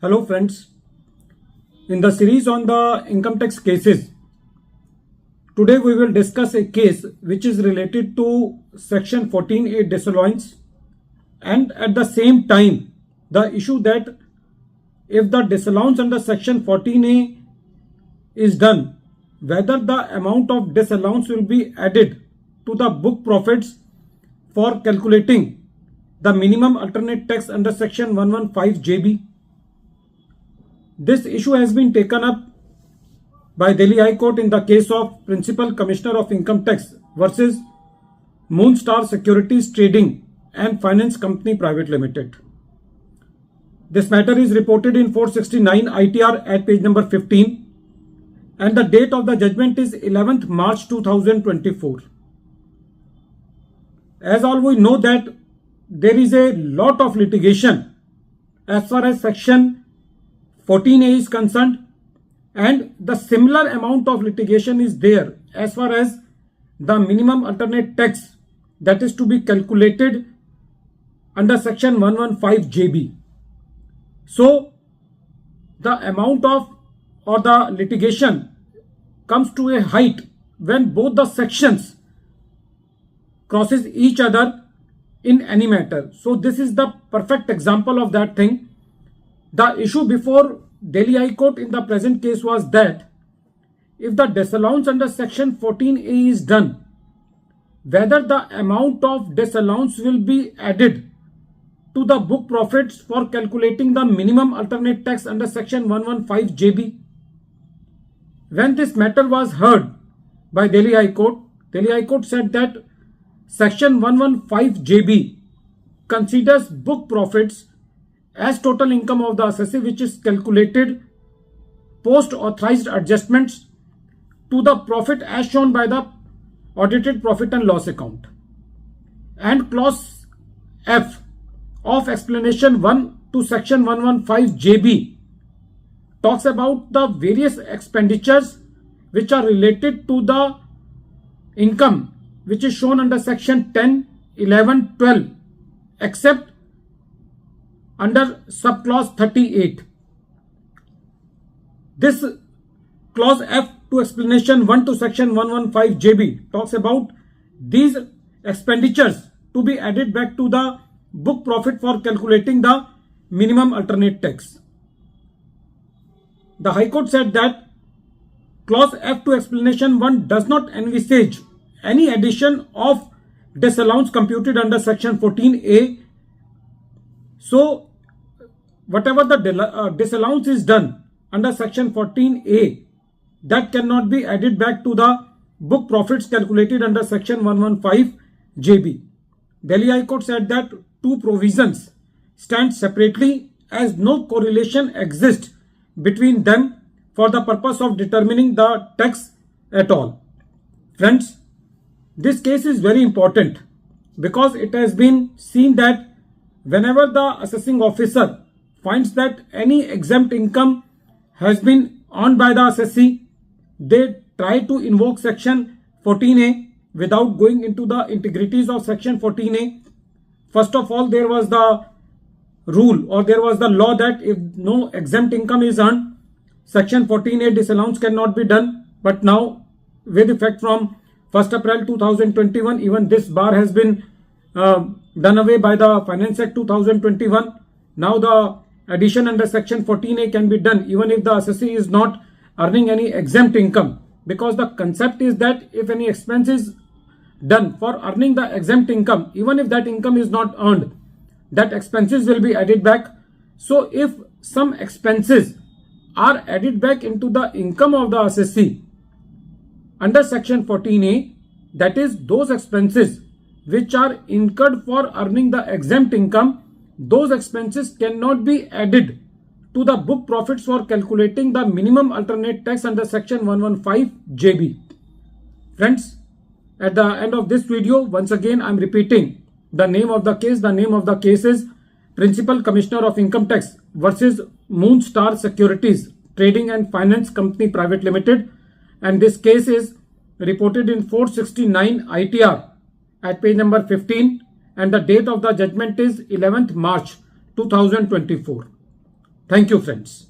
Hello friends, in the series on the income tax cases, today we will discuss a case which is related to section 14A disallowance and at the same time the issue that if the disallowance under section 14A is done, whether the amount of disallowance will be added to the book profits for calculating the minimum alternate tax under section 115JB. This issue has been taken up by Delhi High Court in the case of Principal Commissioner of Income Tax versus Moonstar Securities Trading and Finance Company Private Limited. This matter is reported in 469 ITR at page number 15 and the date of the judgment is 11th March 2024. As all we know that there is a lot of litigation as far as section 14A is concerned, and the similar amount of litigation is there as far as the minimum alternate tax that is to be calculated under section 115JB. So the amount of or the litigation comes to a height when both the sections crosses each other in any matter. So this is the perfect example of that thing. The issue before Delhi High Court in the present case was that if the disallowance under section 14A is done, whether the amount of disallowance will be added to the book profits for calculating the minimum alternate tax under section 115JB. When this matter was heard by Delhi High Court said that section 115JB considers book profits as total income of the assessee which is calculated post authorized adjustments to the profit as shown by the audited profit and loss account. And clause F of explanation 1 to section 115JB talks about the various expenditures which are related to the income which is shown under section 10, 11, 12 except under subclause 38. This clause F to explanation 1 to section 115JB talks about these expenditures to be added back to the book profit for calculating the minimum alternate tax. The High Court said that clause F to explanation 1 does not envisage any addition of disallowance computed under section 14A. So whatever the disallowance is done under section 14A, that cannot be added back to the book profits calculated under section 115JB. Delhi High Court said that two provisions stand separately as no correlation exists between them for the purpose of determining the tax at all. Friends, this case is very important because it has been seen that whenever the assessing officer finds that any exempt income has been earned by the assessee, they try to invoke section 14A without going into the integrities of section 14A. First of all, there was the rule or there was the law that if no exempt income is earned, section 14A disallowance cannot be done. But now with effect from 1st April 2021, even this bar has been done away by the Finance Act 2021. Now the addition under section 14A can be done even if the assessee is not earning any exempt income, because the concept is that if any expense is done for earning the exempt income, even if that income is not earned, that expenses will be added back. So if some expenses are added back into the income of the assessee under section 14A, that is those expenses which are incurred for earning the exempt income, those expenses cannot be added to the book profits for calculating the minimum alternate tax under section 115JB. Friends, at the end of this video, once again I am repeating the name of the case. The name of the case is Principal Commissioner of Income Tax versus Moonstar Securities Trading and Finance Company Private Limited, and this case is reported in 469 ITR at page number 15 and the date of the judgment is 11th March 2024. Thank you, friends.